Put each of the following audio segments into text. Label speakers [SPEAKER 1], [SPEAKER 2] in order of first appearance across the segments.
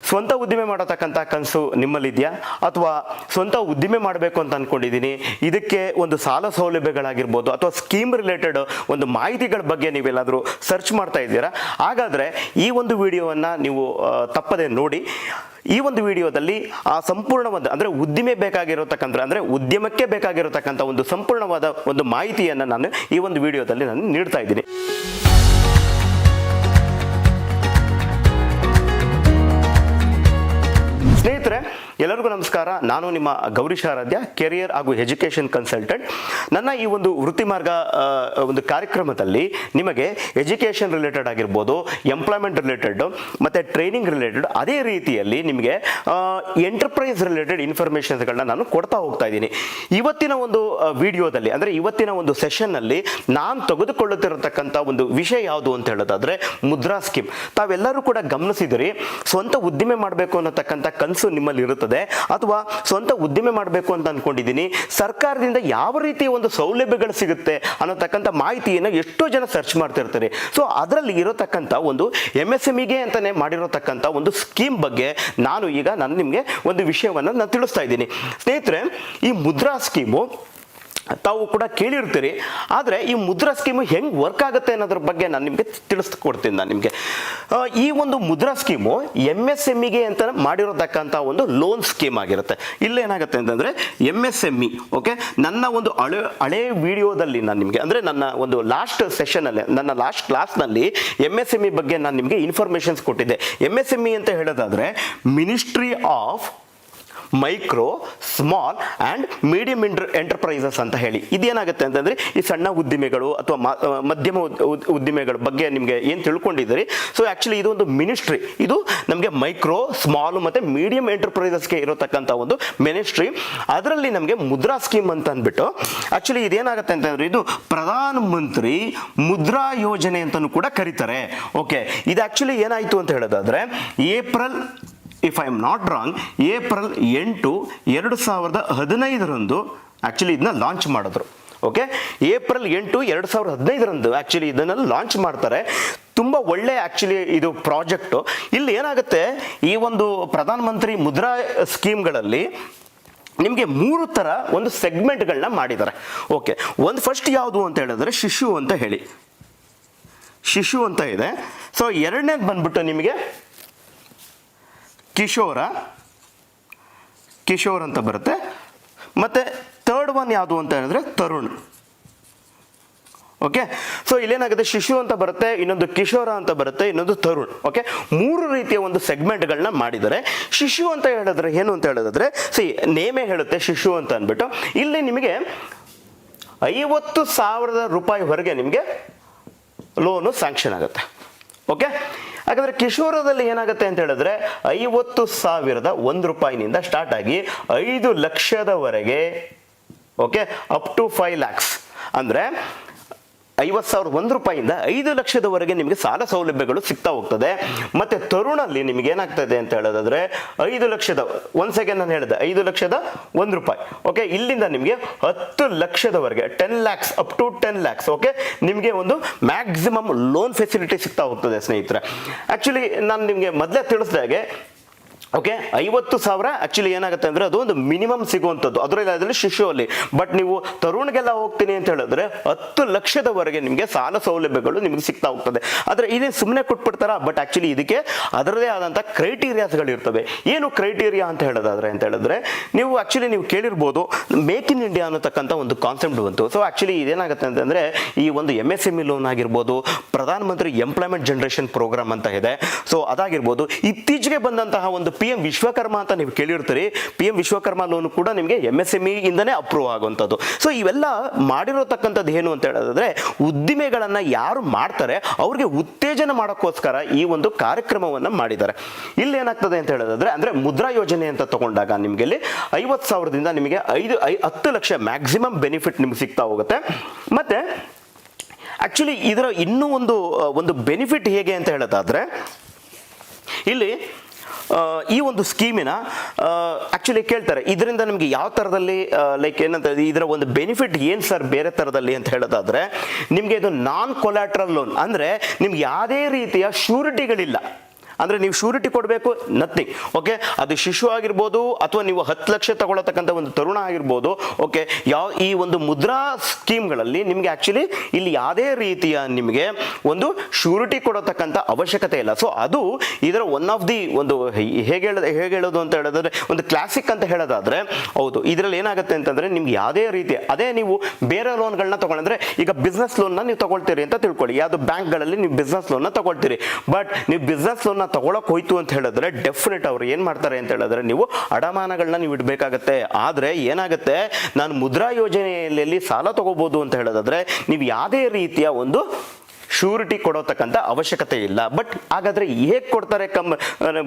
[SPEAKER 1] ಸ್ವಂತ ಉದ್ದಿಮೆ ಮಾಡತಕ್ಕಂಥ ಕನಸು ನಿಮ್ಮಲ್ಲಿದೆಯಾ ಅಥವಾ ಸ್ವಂತ ಉದ್ದಿಮೆ ಮಾಡಬೇಕು ಅಂತ ಅಂದ್ಕೊಂಡಿದ್ದೀನಿ, ಇದಕ್ಕೆ ಒಂದು ಸಾಲ ಸೌಲಭ್ಯಗಳಾಗಿರ್ಬೋದು ಅಥವಾ ಸ್ಕೀಮ್ ರಿಲೇಟೆಡ್ ಒಂದು ಮಾಹಿತಿಗಳ ಬಗ್ಗೆ ನೀವೆಲ್ಲಾದರೂ ಸರ್ಚ್ ಮಾಡ್ತಾ ಇದ್ದೀರಾ? ಹಾಗಾದರೆ ಈ ಒಂದು ವಿಡಿಯೋವನ್ನು ನೀವು ತಪ್ಪದೆ ನೋಡಿ. ಈ ಒಂದು ವಿಡಿಯೋದಲ್ಲಿ ಆ ಸಂಪೂರ್ಣವಾದ ಅಂದರೆ ಉದ್ದಿಮೆ ಬೇಕಾಗಿರತಕ್ಕಂಥ ಅಂದರೆ ಉದ್ಯಮಕ್ಕೆ ಬೇಕಾಗಿರತಕ್ಕಂಥ ಒಂದು ಸಂಪೂರ್ಣವಾದ ಒಂದು ಮಾಹಿತಿಯನ್ನು ನಾನು ಈ ಒಂದು ವಿಡಿಯೋದಲ್ಲಿ ನಾನು ನೀಡ್ತಾ ಇದ್ದೀನಿ. ಸ್ನೇಹಿತರೆ, ಎಲ್ಲರಿಗೂ ನಮಸ್ಕಾರ. ನಾನು ನಿಮ್ಮ ಗೌರೀಶ್ ಆರಾಧ್ಯ, ಕೆರಿಯರ್ ಹಾಗೂ ಎಜುಕೇಷನ್ ಕನ್ಸಲ್ಟೆಂಟ್. ನನ್ನ ಈ ಒಂದು ವೃತ್ತಿ ಮಾರ್ಗ ಒಂದು ಕಾರ್ಯಕ್ರಮದಲ್ಲಿ ನಿಮಗೆ ಎಜುಕೇಷನ್ ರಿಲೇಟೆಡ್ ಆಗಿರ್ಬೋದು, ಎಂಪ್ಲಾಯ್ಮೆಂಟ್ ರಿಲೇಟೆಡ್ ಮತ್ತು ಟ್ರೈನಿಂಗ್ ರಿಲೇಟೆಡ್, ಅದೇ ರೀತಿಯಲ್ಲಿ ನಿಮಗೆ ಎಂಟರ್ಪ್ರೈಸ್ ರಿಲೇಟೆಡ್ ಇನ್ಫಾರ್ಮೇಷನ್ಸ್ಗಳನ್ನ ನಾನು ಕೊಡ್ತಾ ಹೋಗ್ತಾ ಇದ್ದೀನಿ. ಇವತ್ತಿನ ಒಂದು ವಿಡಿಯೋದಲ್ಲಿ ಅಂದರೆ ಇವತ್ತಿನ ಒಂದು ಸೆಷನ್ನಲ್ಲಿ ನಾನು ತೆಗೆದುಕೊಳ್ಳುತ್ತಿರತಕ್ಕಂಥ ಒಂದು ವಿಷಯ ಯಾವುದು ಅಂತ ಹೇಳೋದಾದರೆ ಮುದ್ರಾ ಸ್ಕೀಮ್. ತಾವೆಲ್ಲರೂ ಕೂಡ ಗಮನಿಸಿದಿರಿ, ಸ್ವಂತ ಉದ್ದಿಮೆ ಮಾಡಬೇಕು ಅನ್ನತಕ್ಕಂಥ ಕನಸು ನಿಮ್ಮಲ್ಲಿ ಇರುತ್ತದೆ ಅಥವಾ ಸ್ವಂತ ಉದ್ದಿಮೆ ಮಾಡಬೇಕು ಅಂತ ಅನ್ಕೊಂಡಿದ್ದೀನಿ, ಸರ್ಕಾರದಿಂದ ಯಾವ ರೀತಿಯ ಒಂದು ಸೌಲಭ್ಯಗಳು ಸಿಗುತ್ತೆ ಅನ್ನೋತಕ್ಕಂಥ ಮಾಹಿತಿಯನ್ನು ಎಷ್ಟೋ ಜನ ಸರ್ಚ್ ಮಾಡ್ತಿರ್ತಾರೆ. ಸೊ ಅದರಲ್ಲಿ ಇರತಕ್ಕಂಥ ಒಂದು MSMEಗೆ ಅಂತಾನೆ ಮಾಡಿರತಕ್ಕಂಥ ಒಂದು ಸ್ಕೀಮ್ ಬಗ್ಗೆ ನಾನು ನಿಮಗೆ ಒಂದು ವಿಷಯವನ್ನು ನಾನು ತಿಳಿಸ್ತಾ ಇದ್ದೀನಿ. ಸ್ನೇಹಿತರೆ, ಈ ಮುದ್ರಾ ಸ್ಕೀಮು ತಾವು ಕೂಡ ಕೇಳಿರ್ತೀರಿ. ಆದರೆ ಈ ಮುದ್ರಾ ಸ್ಕೀಮು ಹೆಂಗೆ ವರ್ಕ್ ಆಗುತ್ತೆ ಅನ್ನೋದ್ರ ಬಗ್ಗೆ ನಾನು ನಿಮಗೆ ತಿಳಿಸ್ಕೊಡ್ತೀನಿ. ನಾನು ನಿಮಗೆ ಈ ಒಂದು ಮುದ್ರಾ ಸ್ಕೀಮು MSMEಗೆ ಅಂತ ಮಾಡಿರೋತಕ್ಕಂಥ ಒಂದು ಲೋನ್ ಸ್ಕೀಮ್ ಆಗಿರುತ್ತೆ. ಇಲ್ಲೇನಾಗುತ್ತೆ ಅಂತಂದರೆ MSME, ಓಕೆ, ನನ್ನ ಒಂದು ಹಳೆ ವಿಡಿಯೋದಲ್ಲಿ ನಾನು ನಿಮಗೆ ಅಂದರೆ ನನ್ನ ಒಂದು ಲಾಸ್ಟ್ ಸೆಷನಲ್ಲಿ, ನನ್ನ ಲಾಸ್ಟ್ ಕ್ಲಾಸ್ನಲ್ಲಿ MSME ಬಗ್ಗೆ ನಾನು ನಿಮಗೆ ಇನ್ಫಾರ್ಮೇಷನ್ಸ್ ಕೊಟ್ಟಿದ್ದೆ. MSME ಅಂತ ಹೇಳೋದಾದರೆ ministry of micro, small and medium enterprises ಅಂತ ಹೇಳಿ. ಇದೇನಾಗುತ್ತೆ ಅಂತಂದರೆ ಈ ಸಣ್ಣ ಉದ್ದಿಮೆಗಳು ಅಥವಾ ಮಧ್ಯಮ ಉದ್ದಿಮೆಗಳ ಬಗ್ಗೆ ನಿಮಗೆ ಏನು ತಿಳ್ಕೊಂಡಿದ್ದೀರಿ. ಸೊ ಆ್ಯಕ್ಚುಲಿ ಇದೊಂದು ಮಿನಿಸ್ಟ್ರಿ, ಇದು ನಮಗೆ ಮೈಕ್ರೋ, ಸ್ಮಾಲ್ ಮತ್ತು ಮೀಡಿಯಂ ಎಂಟರ್ಪ್ರೈಸಸ್ಗೆ ಇರತಕ್ಕಂಥ ಒಂದು ಮಿನಿಸ್ಟ್ರಿ. ಅದರಲ್ಲಿ ನಮಗೆ ಮುದ್ರಾ ಸ್ಕೀಮ್ ಅಂತ ಅಂದ್ಬಿಟ್ಟು ಆ್ಯಕ್ಚುಲಿ ಇದೇನಾಗುತ್ತೆ ಅಂತಂದರೆ ಇದು ಪ್ರಧಾನ ಮಂತ್ರಿ ಮುದ್ರಾ ಯೋಜನೆ ಅಂತಲೂ ಕೂಡ ಕರೀತಾರೆ. ಓಕೆ, ಇದು ಆ್ಯಕ್ಚುಲಿ ಏನಾಯಿತು ಅಂತ ಹೇಳೋದಾದರೆ ಏಪ್ರಿಲ್ 8, 2015 ಆ್ಯಕ್ಚುಲಿ ಇದನ್ನ ಲಾಂಚ್ ಮಾಡಿದ್ರು. ಓಕೆ, ಏಪ್ರಿಲ್ 8, 2015 ಆ್ಯಕ್ಚುಲಿ ಇದನ್ನು ಲಾಂಚ್ ಮಾಡ್ತಾರೆ. ತುಂಬ ಒಳ್ಳೆ ಆ್ಯಕ್ಚುಲಿ ಇದು ಪ್ರಾಜೆಕ್ಟು. ಇಲ್ಲಿ ಏನಾಗುತ್ತೆ, ಈ ಒಂದು ಪ್ರಧಾನ ಮಂತ್ರಿ ಮುದ್ರಾ ಸ್ಕೀಮ್ಗಳಲ್ಲಿ ನಿಮಗೆ 3 ಥರ ಒಂದು ಸೆಗ್ಮೆಂಟ್ಗಳನ್ನ ಮಾಡಿದ್ದಾರೆ. ಓಕೆ, ಒಂದು ಫಸ್ಟ್ ಯಾವುದು ಅಂತ ಹೇಳಿದ್ರೆ ಶಿಶು ಅಂತ ಹೇಳಿ, ಶಿಶು ಅಂತ ಇದೆ. ಸೊ ಎರಡನೇದು ಬಂದ್ಬಿಟ್ಟು ನಿಮಗೆ ಕಿಶೋರ್ ಅಂತ ಬರುತ್ತೆ. ಮತ್ತು ಥರ್ಡ್ ಒನ್ ಯಾವುದು ಅಂತ ಹೇಳಿದ್ರೆ ತರುಣ್. ಓಕೆ, ಸೊ ಇಲ್ಲೇನಾಗುತ್ತೆ, ಶಿಶು ಅಂತ ಬರುತ್ತೆ, ಇನ್ನೊಂದು ಕಿಶೋರ ಅಂತ ಬರುತ್ತೆ, ಇನ್ನೊಂದು ತರುಣ್. ಓಕೆ, 3 ರೀತಿಯ ಒಂದು ಸೆಗ್ಮೆಂಟ್ಗಳನ್ನ ಮಾಡಿದ್ದಾರೆ. ಶಿಶು ಅಂತ ಹೇಳಿದ್ರೆ ಏನು ಅಂತ ಹೇಳೋದಾದ್ರೆ ನೇಮೇ ಹೇಳುತ್ತೆ ಶಿಶು ಅಂತ ಅಂದ್ಬಿಟ್ಟು. ಇಲ್ಲಿ ನಿಮಗೆ 50,000 ರೂಪಾಯಿವರೆಗೆ ನಿಮಗೆ ಲೋನು ಸ್ಯಾಂಕ್ಷನ್ ಆಗುತ್ತೆ. ಓಕೆ, ಯಾಕಂದರೆ ಕಿಶೋರದಲ್ಲಿ ಏನಾಗುತ್ತೆ ಅಂತ ಹೇಳಿದ್ರೆ 50,001 ರೂಪಾಯಿನಿಂದ ಸ್ಟಾರ್ಟ್ ಆಗಿ 5 ಲಕ್ಷದವರೆಗೆ, ಓಕೆ, ಅಪ್ ಟು 5 lakhs ಅಂದರೆ 50,001 ರೂಪಾಯಿಯಿಂದ 5 ಲಕ್ಷದವರೆಗೆ ನಿಮಗೆ ಸಾಲ ಸೌಲಭ್ಯಗಳು ಸಿಗ್ತಾ ಹೋಗ್ತದೆ. ಮತ್ತು ತರುಣಲ್ಲಿ ನಿಮಗೆ ಏನಾಗ್ತದೆ ಅಂತ ಹೇಳೋದಾದರೆ 5 ಲಕ್ಷದ, ಒಂದು ಸೆಕೆಂಡ್ ನಾನು ಹೇಳಿದೆ, 5,01 ರೂಪಾಯಿ. ಓಕೆ, ಇಲ್ಲಿಂದ ನಿಮಗೆ 10 ಲಕ್ಷದವರೆಗೆ 10 lakhs, up to 10 lakhs, okay, ನಿಮಗೆ ಒಂದು ಮ್ಯಾಕ್ಸಿಮಮ್ ಲೋನ್ ಫೆಸಿಲಿಟಿ ಸಿಗ್ತಾ ಹೋಗ್ತದೆ ಸ್ನೇಹಿತರೆ. ಆ್ಯಕ್ಚುಲಿ ನಾನು ನಿಮಗೆ ಮೊದಲೇ ತಿಳಿಸಿದಾಗೆ, ಓಕೆ, 50,000 ಆ್ಯಕ್ಚುಲಿ ಏನಾಗುತ್ತೆ ಅಂದರೆ ಅದು ಒಂದು ಮಿನಿಮಮ್ ಸಿಗುವಂಥದ್ದು ಅದರಲ್ಲಿ ಶಿಶುವಲ್ಲಿ. ಬಟ್ ನೀವು ತರುಣ್ಗೆಲ್ಲ ಹೋಗ್ತೀನಿ ಅಂತ ಹೇಳಿದ್ರೆ 10 ಲಕ್ಷದವರೆಗೆ ನಿಮಗೆ ಸಾಲ ಸೌಲಭ್ಯಗಳು ನಿಮಗೆ ಸಿಗ್ತಾ ಹೋಗ್ತದೆ. ಆದರೆ ಇದೇ ಸುಮ್ಮನೆ ಕೊಟ್ಬಿಡ್ತಾರ, ಬಟ್ ಆ್ಯಕ್ಚುಲಿ ಇದಕ್ಕೆ ಅದರದೇ ಆದಂಥ ಕ್ರೈಟೀರಿಯಾಸ್ಗಳು ಇರ್ತವೆ. ಏನು ಕ್ರೈಟೀರಿಯಾ ಅಂತ ಹೇಳಿದ್ರೆ ನೀವು ಆ್ಯಕ್ಚುಲಿ ನೀವು ಕೇಳಿರ್ಬೋದು, ಮೇಕ್ ಇನ್ ಇಂಡಿಯಾ ಅನ್ನತಕ್ಕಂಥ ಒಂದು ಕಾನ್ಸೆಪ್ಟ್ ಬಂತು. ಸೊ ಆ್ಯಕ್ಚುಲಿ ಇದೇನಾಗುತ್ತೆ ಅಂತಂದರೆ ಈ ಒಂದು MSME ಲೋನ್ ಆಗಿರ್ಬೋದು, Pradhan Mantri employment generation program ಅಂತ ಇದೆ. ಸೊ ಅದಾಗಿರ್ಬೋದು, ಇತ್ತೀಚೆಗೆ ಬಂದಂತಹ ಒಂದು PM ವಿಶ್ವಕರ್ಮ ಅಂತ ನೀವು ಕೇಳಿರ್ತೀರಿ. PM ವಿಶ್ವಕರ್ಮ ಲೋನ್ ಕೂಡ ನಿಮಗೆ MSME ಇಂದನೇ ಅಪ್ರೂವ್ ಆಗುವಂಥದ್ದು. ಸೊ ಇವೆಲ್ಲ ಮಾಡಿರತಕ್ಕಂಥದ್ದು ಏನು ಅಂತ ಹೇಳಿದ್ರೆ ಉದ್ದಿಮೆಗಳನ್ನು ಯಾರು ಮಾಡ್ತಾರೆ ಅವ್ರಿಗೆ ಉತ್ತೇಜನ ಮಾಡೋಕ್ಕೋಸ್ಕರ ಈ ಒಂದು ಕಾರ್ಯಕ್ರಮವನ್ನು ಮಾಡಿದ್ದಾರೆ. ಇಲ್ಲಿ ಏನಾಗ್ತದೆ ಅಂತ ಹೇಳಿದ್ರೆ ಅಂದರೆ ಮುದ್ರಾ ಯೋಜನೆ ಅಂತ ತಗೊಂಡಾಗ ನಿಮಗೆ ಇಲ್ಲಿ 50,000ದಿಂದ ನಿಮಗೆ 10 ಲಕ್ಷ ಮ್ಯಾಕ್ಸಿಮಮ್ ಬೆನಿಫಿಟ್ ನಿಮ್ಗೆ ಸಿಗ್ತಾ ಹೋಗುತ್ತೆ. ಮತ್ತು ಆ್ಯಕ್ಚುಲಿ ಇದರ ಇನ್ನೂ ಒಂದು ಬೆನಿಫಿಟ್ ಹೇಗೆ ಅಂತ ಹೇಳೋದಾದರೆ ಇಲ್ಲಿ ಈ ಒಂದು ಸ್ಕೀಮಿನ ಆ್ಯಕ್ಚುಲಿ ಕೇಳ್ತಾರೆ ಇದರಿಂದ ನಿಮಗೆ ಯಾವ ಥರದಲ್ಲಿ ಲೈಕ್ ಏನಂತ ಇದರ ಒಂದು ಬೆನಿಫಿಟ್ ಏನು ಸರ್ ಬೇರೆ ಥರದಲ್ಲಿ ಅಂತ ಹೇಳೋದಾದರೆ ನಿಮಗೆ ಇದು ನಾನ್ ಕೊಲ್ಯಾಟ್ರಲ್ ಲೋನ್ ಅಂದರೆ ನಿಮ್ಗೆ ಯಾವುದೇ ರೀತಿಯ ಶ್ಯೂರಿಟಿಗಳಿಲ್ಲ. ಅಂದರೆ ನೀವು ಶ್ಯೂರಿಟಿ ಕೊಡಬೇಕು, ನಥಿಂಗ್. ಓಕೆ, ಅದು ಶಿಶು ಆಗಿರ್ಬೋದು ಅಥವಾ ನೀವು 10 ಲಕ್ಷ ತಗೊಳ್ಳತಕ್ಕಂಥ ಒಂದು ತರುಣ ಆಗಿರ್ಬೋದು. ಓಕೆ, ಈ ಒಂದು ಮುದ್ರಾ ಸ್ಕೀಮ್ಗಳಲ್ಲಿ ನಿಮಗೆ ಆ್ಯಕ್ಚುಲಿ ಇಲ್ಲಿ ಯಾವುದೇ ರೀತಿಯ ನಿಮಗೆ ಒಂದು ಶ್ಯೂರಿಟಿ ಕೊಡತಕ್ಕಂಥ ಅವಶ್ಯಕತೆ ಇಲ್ಲ. ಸೊ ಅದು ಇದರ ಒನ್ ಆಫ್ ದಿ ಒಂದು ಹೇಗೆ ಹೇಳೋದು ಅಂತ ಹೇಳಿದ್ರೆ ಒಂದು ಕ್ಲಾಸಿಕ್ ಅಂತ ಹೇಳೋದಾದ್ರೆ ಹೌದು. ಇದರಲ್ಲಿ ಏನಾಗುತ್ತೆ ಅಂತಂದ್ರೆ ನಿಮ್ಗೆ ಯಾವುದೇ ರೀತಿ ಅದೇ ನೀವು ಬೇರೆ ಲೋನ್ಗಳನ್ನ ತಗೊಂಡ್ರೆ ಈಗ ಬಿಸ್ನೆಸ್ ಲೋನ್ನ ನೀವು ತಗೊಳ್ತೀರಿ ಅಂತ ತಿಳ್ಕೊಳ್ಳಿ. ಯಾವುದು ಬ್ಯಾಂಕ್ಗಳಲ್ಲಿ ನೀವು ಬಿಸ್ನೆಸ್ ಲೋನ್ನ ತಗೊಳ್ತೀರಿ. ಬಟ್ ನೀವು ಬಿಸ್ನೆಸ್ ಲೋನ್ನ ತಗೊಳಕ್ ಹೋಯ್ತು ಅಂತ ಹೇಳಿದ್ರೆ ಡೆಫಿನೆಟ್ ಅವ್ರು ಏನ್ ಮಾಡ್ತಾರೆ ಅಂತ ಹೇಳಿದ್ರೆ ನೀವು ಅಡಮಾನಗಳನ್ನ ನೀವು ಇಡಬೇಕಾಗತ್ತೆ. ಆದ್ರೆ ಏನಾಗುತ್ತೆ, ನಾನು ಮುದ್ರಾ ಯೋಜನೆಯಲ್ಲಿ ಸಾಲ ತಗೋಬಹುದು ಅಂತ ಹೇಳೋದಾದ್ರೆ ನೀವು ಯಾವುದೇ ರೀತಿಯ ಒಂದು ಶ್ಯೂರಿಟಿ ಕೊಡೋತಕ್ಕಂಥ ಅವಶ್ಯಕತೆ ಇಲ್ಲ. ಬಟ್ ಹಾಗಾದ್ರೆ ಹೇಗೆ ಕೊಡ್ತಾರೆ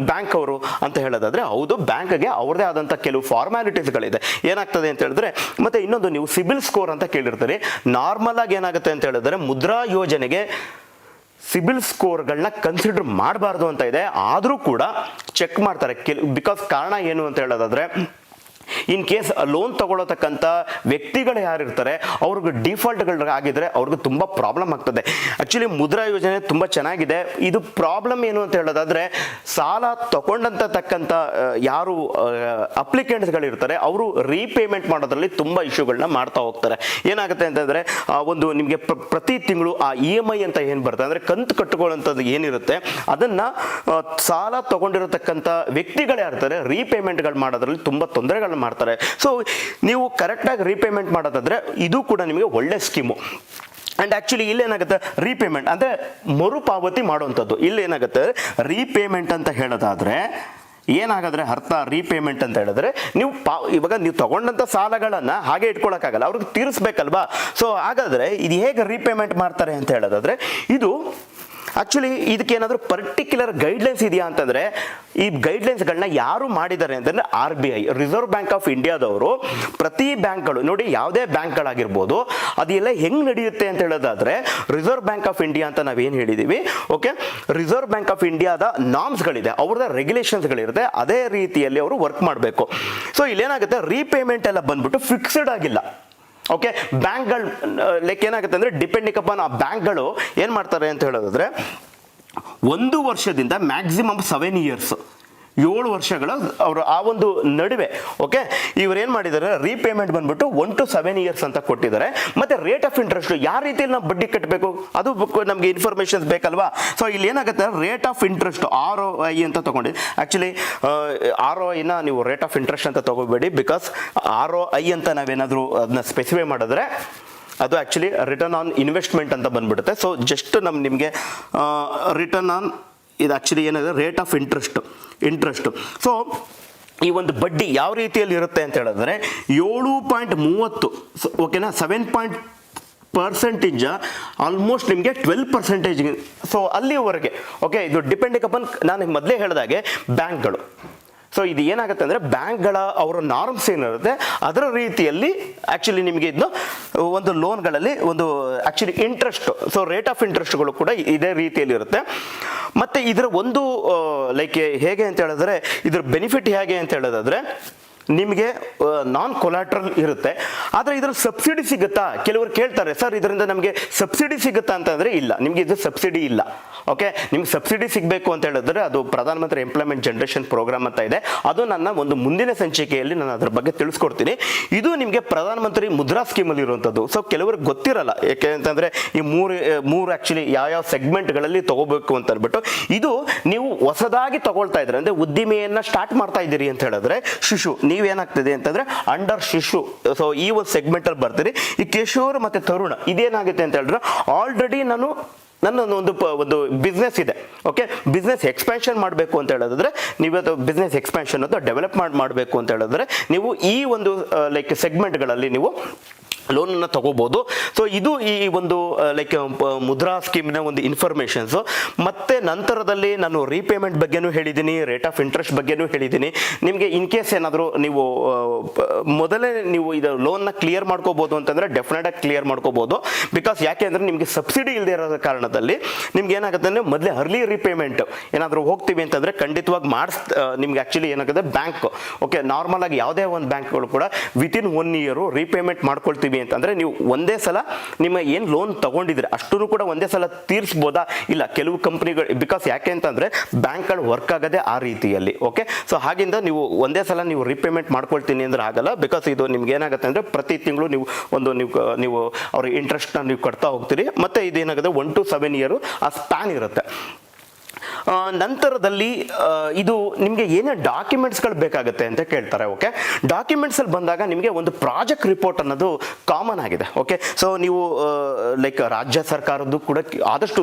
[SPEAKER 1] ಬ್ಯಾಂಕ್ ಅವರು ಅಂತ ಹೇಳೋದಾದ್ರೆ ಹೌದು, ಬ್ಯಾಂಕ್ಗೆ ಅವ್ರದೇ ಆದಂಥ ಕೆಲವು ಫಾರ್ಮ್ಯಾಲಿಟೀಸ್ಗಳಿದೆ. ಏನಾಗ್ತದೆ ಅಂತ ಹೇಳಿದ್ರೆ ಮತ್ತೆ ಇನ್ನೊಂದು ನೀವು ಸಿಬಿಲ್ ಸ್ಕೋರ್ ಅಂತ ಕೇಳಿರ್ತೀರಿ. ನಾರ್ಮಲ್ ಆಗಿ ಏನಾಗುತ್ತೆ ಅಂತ ಹೇಳಿದ್ರೆ ಮುದ್ರಾ ಯೋಜನೆಗೆ ಸಿಬಿಲ್ ಸ್ಕೋರ್ಗಳನ್ನ ಕನ್ಸಿಡರ್ ಮಾಡಬಾರ್ದು ಅಂತ ಇದೆ. ಆದರೂ ಕೂಡ ಚೆಕ್ ಮಾಡ್ತಾರೆ ಬಿಕಾಸ್ ಕಾರಣ ಏನು ಅಂತ ಹೇಳೋದಾದ್ರೆ ಇನ್ ಕೇಸ್ ಲೋನ್ ತಗೊಳ್ಳತಕ್ಕಂಥ ವ್ಯಕ್ತಿಗಳು ಯಾರಿರ್ತಾರೆ ಅವ್ರಿಗೆ ಡಿಫಾಲ್ಟ್ಗಳು ಆಗಿದ್ರೆ ಅವ್ರಿಗೆ ತುಂಬ ಪ್ರಾಬ್ಲಮ್ ಆಗ್ತದೆ. ಆ್ಯಕ್ಚುಲಿ ಮುದ್ರಾ ಯೋಜನೆ ತುಂಬ ಚೆನ್ನಾಗಿದೆ. ಇದು ಪ್ರಾಬ್ಲಮ್ ಏನು ಅಂತ ಹೇಳೋದಾದ್ರೆ ಸಾಲ ತಗೊಂಡಂತಕ್ಕಂಥ ಯಾರು ಅಪ್ಲಿಕೆಂಟ್ಸ್ಗಳಿರ್ತಾರೆ ಅವರು ರೀಪೇಮೆಂಟ್ ಮಾಡೋದ್ರಲ್ಲಿ ತುಂಬ ಇಶ್ಯೂಗಳನ್ನ ಮಾಡ್ತಾ ಹೋಗ್ತಾರೆ. ಏನಾಗುತ್ತೆ ಅಂತಂದರೆ ಒಂದು ನಿಮಗೆ ಪ್ರತಿ ತಿಂಗಳು ಆ EMI ಅಂತ ಏನು ಬರ್ತದೆ ಅಂದರೆ ಕಂತು ಕಟ್ಟುಕೊಳ್ಳುವಂಥದ್ದು ಏನಿರುತ್ತೆ ಅದನ್ನು ಸಾಲ ತಗೊಂಡಿರತಕ್ಕಂಥ ವ್ಯಕ್ತಿಗಳು ಯಾರಿರ್ತಾರೆ ರೀಪೇಮೆಂಟ್ಗಳು ಮಾಡೋದ್ರಲ್ಲಿ ತುಂಬ ತೊಂದರೆಗಳನ್ನ ಮಾಡ್ತಾರೆ. ಸೊ ನೀವು ಕರೆಕ್ಟಾಗಿ ರೀಪೇಮೆಂಟ್ ಮಾಡೋದಾದ್ರೆ ಇದು ಕೂಡ ನಿಮಗೆ ಒಳ್ಳೆ ಸ್ಕೀಮು. ಅಂಡ್ ಆಕ್ಚುಲಿ ಇಲ್ಲೇನಾಗುತ್ತೆ ರೀಪೇಮೆಂಟ್ ಅಂದರೆ ಮರುಪಾವತಿ ಮಾಡುವಂಥದ್ದು. ಇಲ್ಲೇನಾಗುತ್ತೆ ರೀಪೇಮೆಂಟ್ ಅಂತ ಹೇಳೋದಾದ್ರೆ ಏನಾಗಾದ್ರೆ ಅರ್ಥ ರೀಪೇಮೆಂಟ್ ಅಂತ ಹೇಳಿದ್ರೆ ನೀವು ಇವಾಗ ನೀವು ತಗೊಂಡಂಥ ಸಾಲಗಳನ್ನು ಹಾಗೆ ಇಟ್ಕೊಳ್ಳೋಕ್ಕಾಗಲ್ಲ, ಅವ್ರಿಗೆ ತೀರಿಸ್ಬೇಕಲ್ವಾ. ಸೊ ಹಾಗಾದ್ರೆ ಇದು ಹೇಗೆ ರೀಪೇಮೆಂಟ್ ಮಾಡ್ತಾರೆ ಅಂತ ಹೇಳೋದಾದ್ರೆ ಇದು ಆಕ್ಚುಲಿ ಇದಕ್ಕೇನಾದರೂ ಪರ್ಟಿಕ್ಯುಲರ್ ಗೈಡ್ಲೈನ್ಸ್ ಇದೆಯಾ ಅಂತಂದರೆ ಈ ಗೈಡ್ಲೈನ್ಸ್ಗಳನ್ನ ಯಾರು ಮಾಡಿದ್ದಾರೆ ಅಂತಂದರೆ RBI ರಿಸರ್ವ್ ಬ್ಯಾಂಕ್ ಆಫ್ ಇಂಡಿಯಾದವರು ಪ್ರತಿ ಬ್ಯಾಂಕ್ಗಳು ನೋಡಿ ಯಾವುದೇ ಬ್ಯಾಂಕ್ಗಳಾಗಿರ್ಬೋದು ಅದೆಲ್ಲ ಹೆಂಗೆ ನಡೆಯುತ್ತೆ ಅಂತ ಹೇಳೋದಾದರೆ ರಿಸರ್ವ್ ಬ್ಯಾಂಕ್ ಆಫ್ ಇಂಡಿಯಾ ಅಂತ ನಾವೇನು ಹೇಳಿದ್ದೀವಿ. ಓಕೆ, ರಿಸರ್ವ್ ಬ್ಯಾಂಕ್ ಆಫ್ ಇಂಡಿಯಾದ ನಾರ್ಮ್ಸ್ಗಳಿದೆ, ಅವ್ರದ್ದು ರೆಗ್ಯುಲೇಷನ್ಸ್ಗಳಿರುತ್ತೆ, ಅದೇ ರೀತಿಯಲ್ಲಿ ಅವರು ವರ್ಕ್ ಮಾಡಬೇಕು. ಸೊ ಇಲ್ಲೇನಾಗುತ್ತೆ ರೀಪೇಮೆಂಟ್ ಎಲ್ಲ ಬಂದ್ಬಿಟ್ಟು ಫಿಕ್ಸ್ಡ್ ಆಗಿಲ್ಲ. ಓಕೆ, ಬ್ಯಾಂಕ್ಗಳು ಲೈಕ್ ಏನಾಗುತ್ತೆ ಅಂದರೆ ಡಿಪೆಂಡಿಂಗ್ ಅಪಾನ್ ಆ ಬ್ಯಾಂಕ್ಗಳು ಏನು ಮಾಡ್ತಾರೆ ಅಂತ ಹೇಳೋದಾದ್ರೆ 1 ವರ್ಷದಿಂದ ಮ್ಯಾಕ್ಸಿಮಮ್ 7 ಇಯರ್ಸ್ 7 ವರ್ಷಗಳ ಅವರು ಆ ಒಂದು ನಡುವೆ ಓಕೆ ಇವ್ರು ಏನು ಮಾಡಿದ್ದಾರೆ ರೀಪೇಮೆಂಟ್ ಬಂದ್ಬಿಟ್ಟು 1 to 7 ಇಯರ್ಸ್ ಅಂತ ಕೊಟ್ಟಿದ್ದಾರೆ. ಮತ್ತೆ ರೇಟ್ ಆಫ್ ಇಂಟ್ರೆಸ್ಟ್ ಯಾವ ರೀತಿಯಲ್ಲಿ ನಾವು ಬಡ್ಡಿ ಕಟ್ಟಬೇಕು ಅದು ನಮಗೆ ಇನ್ಫಾರ್ಮೇಶನ್ಸ್ ಬೇಕಲ್ವಾ. ಸೊ ಇಲ್ಲಿ ಏನಾಗುತ್ತೆ ರೇಟ್ ಆಫ್ ಇಂಟ್ರೆಸ್ಟ್ ROI ಅಂತ ತಗೊಂಡಿದ್ದು. ಆ್ಯಕ್ಚುಲಿ ROIನ ನೀವು ರೇಟ್ ಆಫ್ ಇಂಟ್ರೆಸ್ಟ್ ಅಂತ ತಗೋಬೇಡಿ, ಬಿಕಾಸ್ ROI ಅಂತ ನಾವೇನಾದರೂ ಅದನ್ನ ಸ್ಪೆಸಿಫೈ ಮಾಡಿದ್ರೆ ಅದು ಆ್ಯಕ್ಚುಲಿ ರಿಟರ್ನ್ ಆನ್ ಇನ್ವೆಸ್ಟ್ಮೆಂಟ್ ಅಂತ ಬಂದ್ಬಿಡುತ್ತೆ. ಸೊ ಜಸ್ಟ್ ನಿಮಗೆ ರಿಟರ್ನ್ ಆನ್ ಇದು ಆ್ಯಕ್ಚುಲಿ ಏನಿದೆ ರೇಟ್ ಆಫ್ ಇಂಟ್ರೆಸ್ಟ್. ಸೊ ಈ ಒಂದು ಬಡ್ಡಿ ಯಾವ ರೀತಿಯಲ್ಲಿ ಇರುತ್ತೆ ಅಂತ ಹೇಳಿದ್ರೆ 7.30 ಓಕೆನಾ 7% ಆಲ್ಮೋಸ್ಟ್ ನಿಮಗೆ 12%. ಸೊ ಅಲ್ಲಿವರೆಗೆ ಓಕೆ ಇದು ಡಿಪೆಂಡಿಂಗ್ ಅಪಾನ್ ನಾನು ಮೊದಲೇ ಹೇಳಿದಾಗೆ ಬ್ಯಾಂಕ್ಗಳು. ಸೊ ಇದು ಏನಾಗುತ್ತೆ ಅಂದರೆ ಬ್ಯಾಂಕ್ಗಳ ಅವರ ನಾರ್ಮ್ಸ್ ಏನಿರುತ್ತೆ ಅದರ ರೀತಿಯಲ್ಲಿ ಆ್ಯಕ್ಚುಲಿ ನಿಮಗೆ ಇದನ್ನು ಒಂದು ಲೋನ್ಗಳಲ್ಲಿ ಒಂದು actually interest so rate of ಇಂಟ್ರೆಸ್ಟ್ಗಳು ಕೂಡ ಇದೇ ರೀತಿಯಲ್ಲಿ ಇರುತ್ತೆ. ಮತ್ತು ಇದರ ಒಂದು ಲೈಕ್ ಹೇಗೆ ಅಂತ ಹೇಳಿದ್ರೆ ಇದ್ರ ಬೆನಿಫಿಟ್ ಹೇಗೆ ಅಂತ ಹೇಳೋದಾದರೆ ನಿಮಗೆ ನಾನ್ ಕೊಲಾಟ್ರಲ್ ಇರುತ್ತೆ. ಆದರೆ ಇದರ ಸಬ್ಸಿಡಿ ಸಿಗುತ್ತಾ ಕೆಲವರು ಕೇಳ್ತಾರೆ, ಸರ್ ಇದರಿಂದ ನಮಗೆ ಸಬ್ಸಿಡಿ ಸಿಗುತ್ತಾ ಅಂತಂದರೆ ಇಲ್ಲ, ನಿಮಗೆ ಇದು ಸಬ್ಸಿಡಿ ಇಲ್ಲ. ಓಕೆ, ನಿಮ್ಗೆ ಸಬ್ಸಿಡಿ ಸಿಗಬೇಕು ಅಂತ ಹೇಳಿದ್ರೆ ಅದು ಪ್ರಧಾನಮಂತ್ರಿ ಎಂಪ್ಲಾಯ್ಮೆಂಟ್ ಜನರೇಷನ್ ಪ್ರೋಗ್ರಾಮ್ ಅಂತ ಇದೆ. ಅದು ನನ್ನ ಒಂದು ಮುಂದಿನ ಸಂಚಿಕೆಯಲ್ಲಿ ನಾನು ಅದ್ರ ಬಗ್ಗೆ ತಿಳಿಸ್ಕೊಡ್ತೀನಿ. ಇದು ನಿಮಗೆ ಪ್ರಧಾನಮಂತ್ರಿ ಮುದ್ರಾ ಸ್ಕೀಮಲ್ಲಿ ಇರುವಂಥದ್ದು. ಸೊ ಕೆಲವ್ರಿಗೆ ಗೊತ್ತಿರಲ್ಲ, ಯಾಕೆ ಅಂತಂದರೆ ಈ ಮೂರು ಆ್ಯಕ್ಚುಲಿ ಯಾವ್ಯಾವ ಸೆಗ್ಮೆಂಟ್ಗಳಲ್ಲಿ ತಗೋಬೇಕು ಅಂತ ಅಂದ್ಬಿಟ್ಟು ಇದು ನೀವು ಹೊಸದಾಗಿ ತಗೊಳ್ತಾ ಇದ್ರೆ ಅಂದರೆ ಉದ್ದಿಮೆಯನ್ನು ಸ್ಟಾರ್ಟ್ ಮಾಡ್ತಾ ಇದ್ದೀರಿ ಅಂತ ಹೇಳಿದ್ರೆ ಶಿಶು ನೀವೇನಾಗ್ತದೆ ಅಂತಂದ್ರೆ ಅಂಡರ್ ಶಿಶು ಸೊ ಈ ಒಂದು ಸೆಗ್ಮೆಂಟಲ್ಲಿ ಬರ್ತೀರಿ. ಈ ಕಿಶೋರ್ ಮತ್ತು ತರುಣ ಇದೇನಾಗುತ್ತೆ ಅಂತ ಹೇಳಿದ್ರೆ ಆಲ್ರೆಡಿ ನನ್ನ ಒಂದು ಬಿಸ್ನೆಸ್ ಇದೆ. ಓಕೆ, ಬಿಸ್ನೆಸ್ ಎಕ್ಸ್ಪ್ಯಾನ್ಷನ್ ಮಾಡಬೇಕು ಅಂತ ಹೇಳಿದ್ರೆ ನೀವತ್ತು ಬಿಸ್ನೆಸ್ ಎಕ್ಸ್ಪ್ಯಾನ್ಷನ್ ಅಥವಾ ಡೆವಲಪ್ ಮಾಡಬೇಕು ಅಂತ ಹೇಳಿದ್ರೆ ನೀವು ಈ ಒಂದು ಲೈಕ್ ಸೆಗ್ಮೆಂಟ್ಗಳಲ್ಲಿ ನೀವು ಲೋನನ್ನು ತಗೋಬೋದು. ಸೊ ಇದು ಈ ಒಂದು ಲೈಕ್ ಮುದ್ರಾ ಸ್ಕೀಮಿನ ಒಂದು ಇನ್ಫಾರ್ಮೇಷನ್ಸು. ಮತ್ತು ನಂತರದಲ್ಲಿ ನಾನು ರೀಪೇಮೆಂಟ್ ಬಗ್ಗೆನೂ ಹೇಳಿದ್ದೀನಿ, ರೇಟ್ ಆಫ್ ಇಂಟ್ರೆಸ್ಟ್ ಬಗ್ಗೆನೂ ಹೇಳಿದ್ದೀನಿ. ನಿಮಗೆ ಇನ್ ಕೇಸ್ ಏನಾದರೂ ನೀವು ಮೊದಲೇ ನೀವು ಇದು ಲೋನ್ನ ಕ್ಲಿಯರ್ ಮಾಡ್ಕೋಬೋದು ಅಂತಂದರೆ ಡೆಫಿನೆಟಾಗಿ ಕ್ಲಿಯರ್ ಮಾಡ್ಕೋಬೋದು. ಬಿಕಾಸ್ ಯಾಕೆ ಅಂದರೆ ನಿಮಗೆ ಸಬ್ಸಿಡಿ ಇಲ್ಲದೆ ಇರೋ ಕಾರಣದಲ್ಲಿ ನಿಮ್ಗೆ ಏನಾಗುತ್ತೆ ಅಂದರೆ ಮೊದಲೇ ಅರ್ಲಿ ರೀಪೇಮೆಂಟ್ ಏನಾದರೂ ಹೋಗ್ತೀವಿ ಅಂತಂದರೆ ಖಂಡಿತವಾಗಿ ನಿಮ್ಗೆ ಆ್ಯಕ್ಚುಲಿ ಏನಾಗುತ್ತೆ ಬ್ಯಾಂಕ್ ಓಕೆ ನಾರ್ಮಲ್ ಆಗಿ ಯಾವುದೇ ಒಂದು ಬ್ಯಾಂಕ್ಗಳು ಕೂಡ ವಿತಿನ್ 1 ಇಯರು ರೀಪೇಮೆಂಟ್ ಮಾಡ್ಕೊಳ್ತೀವಿ ಮಾಡ್ತೀವಿ ಅಂತಂದರೆ ನೀವು ಒಂದೇ ಸಲ ನಿಮ್ಮ ಏನು ಲೋನ್ ತೊಗೊಂಡಿದ್ರೆ ಅಷ್ಟೂ ಕೂಡ ಒಂದೇ ಸಲ ತೀರಿಸ್ಬೋದಾ? ಇಲ್ಲ, ಕೆಲವು ಕಂಪ್ನಿಗಳು ಬಿಕಾಸ್ ಯಾಕೆ ಅಂತಂದರೆ ಬ್ಯಾಂಕ್ಗಳು ವರ್ಕ್ ಆಗೋದೇ ಆ ರೀತಿಯಲ್ಲಿ. ಓಕೆ, ಸೊ ಹಾಗಿಂದ ನೀವು ಒಂದೇ ಸಲ ನೀವು ರಿಪೇಮೆಂಟ್ ಮಾಡ್ಕೊಳ್ತೀನಿ ಅಂದ್ರೆ ಆಗಲ್ಲ. ಬಿಕಾಸ್ ಇದು ನಿಮ್ಗೆ ಏನಾಗುತ್ತೆ ಅಂದರೆ ಪ್ರತಿ ತಿಂಗಳು ನೀವು ಅವ್ರ ಇಂಟ್ರೆಸ್ಟ್ನ ನೀವು ಕಟ್ತಾ ಹೋಗ್ತೀರಿ. ಮತ್ತು ಇದೇನಾಗುತ್ತೆ 1 to 7 ಇಯರು ಆ ಸ್ಪ್ಯಾನ್ ಇರುತ್ತೆ. ನಂತರದಲ್ಲಿ ಇದು ನಿಮಗೆ ಏನೇ ಡಾಕ್ಯುಮೆಂಟ್ಸ್ಗಳು ಬೇಕಾಗುತ್ತೆ ಅಂತ ಕೇಳ್ತಾರೆ. ಓಕೆ, ಡಾಕ್ಯುಮೆಂಟ್ಸಲ್ಲಿ ಬಂದಾಗ ನಿಮಗೆ ಒಂದು ಪ್ರಾಜೆಕ್ಟ್ ರಿಪೋರ್ಟ್ ಅನ್ನೋದು ಕಾಮನ್ ಆಗಿದೆ. ಓಕೆ, ಸೊ ನೀವು ಲೈಕ್ ರಾಜ್ಯ ಸರ್ಕಾರದ್ದು ಕೂಡ ಆದಷ್ಟು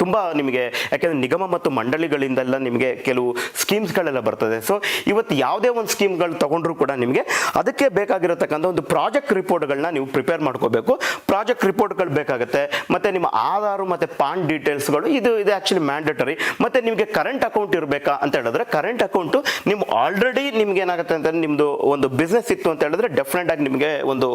[SPEAKER 1] ತುಂಬ ನಿಮಗೆ, ಯಾಕೆಂದರೆ ನಿಗಮ ಮತ್ತು ಮಂಡಳಿಗಳಿಂದೆಲ್ಲ ನಿಮಗೆ ಕೆಲವು ಸ್ಕೀಮ್ಸ್ಗಳೆಲ್ಲ ಬರ್ತದೆ. ಸೊ ಇವತ್ತು ಯಾವುದೇ ಒಂದು ಸ್ಕೀಮ್ಗಳು ತೊಗೊಂಡ್ರು ಕೂಡ ನಿಮಗೆ ಅದಕ್ಕೆ ಬೇಕಾಗಿರತಕ್ಕಂಥ ಒಂದು ಪ್ರಾಜೆಕ್ಟ್ ರಿಪೋರ್ಟ್ಗಳನ್ನ ನೀವು ಪ್ರಿಪೇರ್ ಮಾಡ್ಕೋಬೇಕು. ಪ್ರಾಜೆಕ್ಟ್ ರಿಪೋರ್ಟ್ಗಳು ಬೇಕಾಗುತ್ತೆ. ಮತ್ತು ನಿಮ್ಮ ಆಧಾರು ಮತ್ತು ಪಾನ್ ಡೀಟೇಲ್ಸ್ಗಳು ಇದು ಆ್ಯಕ್ಚುಲಿ ಮ್ಯಾಂಡೇಟರಿ. ಮತ್ತೆ ನಿಮಗೆ ಕರೆಂಟ್ ಅಕೌಂಟ್ ಇರಬೇಕಾ ಅಂತ ಹೇಳಿದ್ರೆ, ಕರೆಂಟ್ ಅಕೌಂಟು ನಿಮ್ಮ ಆಲ್ರೆಡಿ ನಿಮ್ಗೆ ಏನಾಗುತ್ತೆ ಅಂತಂದ್ರೆ ನಿಮ್ಮದು ಒಂದು ಬಿಸ್ನೆಸ್ ಇತ್ತು ಅಂತ ಹೇಳಿದ್ರೆ ಡೆಫಿನೆಟ್ ಆಗಿ ನಿಮಗೆ ಒಂದು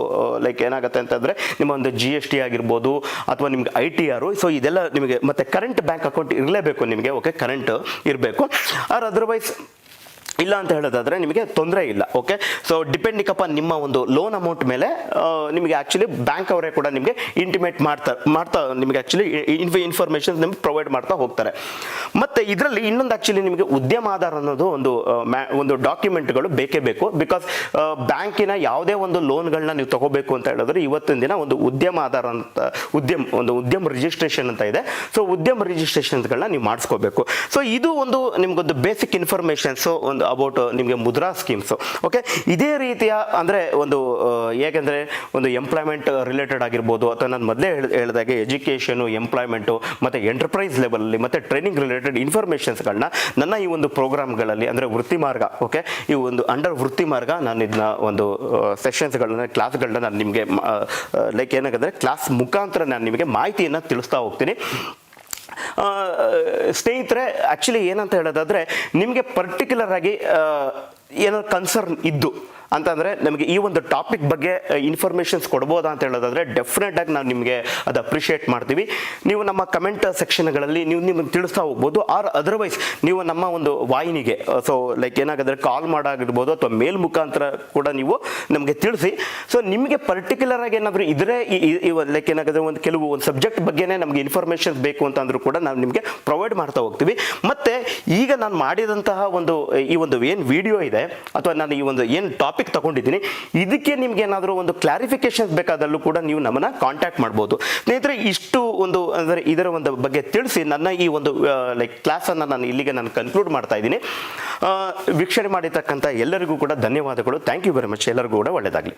[SPEAKER 1] ಲೈಕ್ ಏನಾಗುತ್ತೆ ಅಂತಂದರೆ ನಿಮ್ಮ ಒಂದು GST ಆಗಿರ್ಬೋದು ಅಥವಾ ನಿಮ್ಗೆ ITR, ಸೊ ಇದೆಲ್ಲ ನಿಮಗೆ ಮತ್ತೆ ಕರೆಂಟ್ ಬ್ಯಾಂಕ್ ಅಕೌಂಟ್ ಇರಲೇಬೇಕು ನಿಮಗೆ. ಓಕೆ, ಕರೆಂಟ್ ಇರಬೇಕು. ಆರ್ ಅದರ್ವೈಸ್ ಇಲ್ಲ ಅಂತ ಹೇಳೋದಾದ್ರೆ ನಿಮಗೆ ತೊಂದರೆ ಇಲ್ಲ. ಓಕೆ, ಸೊ ಡಿಪೆಂಡಿಂಗ್ ಅಪಾನ್ ನಿಮ್ಮ ಒಂದು ಲೋನ್ ಅಮೌಂಟ್ ಮೇಲೆ ನಿಮಗೆ ಆ್ಯಕ್ಚುಲಿ ಬ್ಯಾಂಕ್ ಅವರೇ ಕೂಡ ನಿಮಗೆ ಇಂಟಿಮೇಟ್ ಮಾಡ್ತಾ ನಿಮಗೆ ಆ್ಯಕ್ಚುಲಿ ಇನ್ಫಾರ್ಮೇಷನ್ ನಿಮ್ಗೆ ಪ್ರೊವೈಡ್ ಮಾಡ್ತಾ ಹೋಗ್ತಾರೆ. ಮತ್ತು ಇದರಲ್ಲಿ ಇನ್ನೊಂದು ಆ್ಯಕ್ಚುಲಿ ನಿಮಗೆ ಉದ್ಯಮ ಆಧಾರ ಅನ್ನೋದು ಒಂದು ಡಾಕ್ಯುಮೆಂಟ್ಗಳು ಬೇಕೇ ಬೇಕು. ಬಿಕಾಸ್ ಬ್ಯಾಂಕಿನ ಯಾವುದೇ ಒಂದು ಲೋನ್ಗಳನ್ನ ನೀವು ತಗೋಬೇಕು ಅಂತ ಹೇಳಿದ್ರೆ ಇವತ್ತಿನ ದಿನ ಒಂದು ಉದ್ಯಮ ಆಧಾರ ಅಂತ ಉದ್ಯಮ ರಿಜಿಸ್ಟ್ರೇಷನ್ ಅಂತ ಇದೆ. ಸೊ ಉದ್ಯಮ ರಿಜಿಸ್ಟ್ರೇಷನ್ಸ್ಗಳನ್ನ ನೀವು ಮಾಡಿಸ್ಕೋಬೇಕು. ಸೊ ಇದು ಒಂದು ನಿಮ್ಗೊಂದು ಬೇಸಿಕ್ ಇನ್ಫಾರ್ಮೇಷನ್ಸು ಒಂದು ಅಬೌಟ್ ನಿಮಗೆ ಮುದ್ರಾ ಸ್ಕೀಮ್ಸು. ಓಕೆ, ಇದೇ ರೀತಿಯ ಅಂದರೆ ಒಂದು ಹೇಗೆಂದರೆ ಒಂದು ಎಂಪ್ಲಾಯ್ಮೆಂಟ್ ರಿಲೇಟೆಡ್ ಆಗಿರ್ಬೋದು, ಅಥವಾ ನಾನು ಮೊದಲೇ ಹೇಳಿದಾಗೆ ಎಜುಕೇಷನು, ಎಂಪ್ಲಾಯ್ಮೆಂಟು ಮತ್ತು ಎಂಟರ್ಪ್ರೈಸ್ ಲೆವೆಲಲ್ಲಿ ಮತ್ತು ಟ್ರೈನಿಂಗ್ ರಿಲೇಟೆಡ್ ಇನ್ಫಾರ್ಮೇಷನ್ಸ್ಗಳನ್ನ ನನ್ನ ಈ ಒಂದು ಪ್ರೋಗ್ರಾಮ್ಗಳಲ್ಲಿ ಅಂದರೆ ವೃತ್ತಿ ಮಾರ್ಗ, ಓಕೆ, ಈ ಒಂದು ಅಂಡರ್ ವೃತ್ತಿ ಮಾರ್ಗ ನಾನು ಇದನ್ನ ಒಂದು ಸೆಷನ್ಸ್ಗಳನ್ನ ಕ್ಲಾಸ್ಗಳನ್ನ ನಾನು ನಿಮಗೆ ಲೈಕ್ ಏನಾಗಂದರೆ ಕ್ಲಾಸ್ ಮುಖಾಂತರ ನಾನು ನಿಮಗೆ ಮಾಹಿತಿಯನ್ನು ತಿಳಿಸ್ತಾ ಹೋಗ್ತೀನಿ. ಸ್ನೇಹಿತರೆ, ಆ್ಯಕ್ಚುಲಿ ಏನಂತ ಹೇಳೋದಾದರೆ ನಿಮಗೆ ಪರ್ಟಿಕ್ಯುಲರ್ ಆಗಿ ಏನಾದ್ರು ಕನ್ಸರ್ನ್ ಇದ್ದು ಅಂತಂದರೆ ನಮಗೆ ಈ ಒಂದು ಟಾಪಿಕ್ ಬಗ್ಗೆ ಇನ್ಫಾರ್ಮೇಷನ್ಸ್ ಕೊಡ್ಬೋದಾ ಅಂತ ಹೇಳೋದಾದರೆ ಡೆಫಿನೆಟ್ ಆಗಿ ನಾವು ನಿಮಗೆ ಅದು ಅಪ್ರಿಷಿಯೇಟ್ ಮಾಡ್ತೀವಿ. ನೀವು ನಮ್ಮ ಕಮೆಂಟ್ ಸೆಕ್ಷನ್ಗಳಲ್ಲಿ ನೀವು ನಿಮಗೆ ತಿಳಿಸ್ತಾ ಹೋಗ್ಬೋದು. ಆರ್ ಅದರ್ವೈಸ್ ನೀವು ನಮ್ಮ ಒಂದು ವಾಹಿನಿಗೆ ಸೊ ಲೈಕ್ ಏನಾಗಿದ್ರೆ ಕಾಲ್ ಮಾಡಾಗಿರ್ಬೋದು ಅಥವಾ ಮೇಲ್ ಮುಖಾಂತರ ಕೂಡ ನೀವು ನಮಗೆ ತಿಳಿಸಿ. ಸೊ ನಿಮಗೆ ಪರ್ಟಿಕ್ಯುಲರ್ ಆಗಿ ಏನಾದರೂ ಇದ್ರೆ ಲೈಕ್ ಏನಾಗಿದ್ರೆ ಒಂದು ಕೆಲವು ಒಂದು ಸಬ್ಜೆಕ್ಟ್ ಬಗ್ಗೆನೇ ನಮಗೆ ಇನ್ಫಾರ್ಮೇಷನ್ಸ್ ಬೇಕು ಅಂತಂದ್ರೂ ಕೂಡ ನಾವು ನಿಮಗೆ ಪ್ರೊವೈಡ್ ಮಾಡ್ತಾ ಹೋಗ್ತೀವಿ. ಮತ್ತು ಈಗ ನಾನು ಮಾಡಿದಂತಹ ಈ ಒಂದು ಏನು ವಿಡಿಯೋ ಇದೆ ಅಥವಾ ನಾನು ಈ ಒಂದು ಏನು ಟಾಪಿಕ್ ತಗೊಂಡಿದ್ದೀನಿ ಇದಕ್ಕೆ ನಿಮ್ಗೆ ಏನಾದರೂ ಒಂದು ಕ್ಲಾರಿಫಿಕೇಶನ್ ಬೇಕಾದಲ್ಲೂ ಕೂಡ ನೀವು ನಮ್ಮನ್ನ ಕಾಂಟ್ಯಾಕ್ಟ್ ಮಾಡ್ಬೋದು. ಸ್ನೇಹಿತರೆ, ಇಷ್ಟು ಒಂದು ಅಂದರೆ ಇದರ ಒಂದು ಬಗ್ಗೆ ತಿಳಿಸಿ ನನ್ನ ಈ ಒಂದು ಲೈಕ್ ಕ್ಲಾಸನ್ನು ನಾನು ಇಲ್ಲಿಗೆ ಕನ್ಕ್ಲೂಡ್ ಮಾಡ್ತಾ ಇದ್ದೀನಿ. ವೀಕ್ಷಣೆ ಮಾಡಿರ್ತಕ್ಕಂಥ ಎಲ್ಲರಿಗೂ ಕೂಡ ಧನ್ಯವಾದಗಳು. Thank you very much. ಎಲ್ಲರಿಗೂ ಕೂಡ ಒಳ್ಳೆಯದಾಗಲಿ.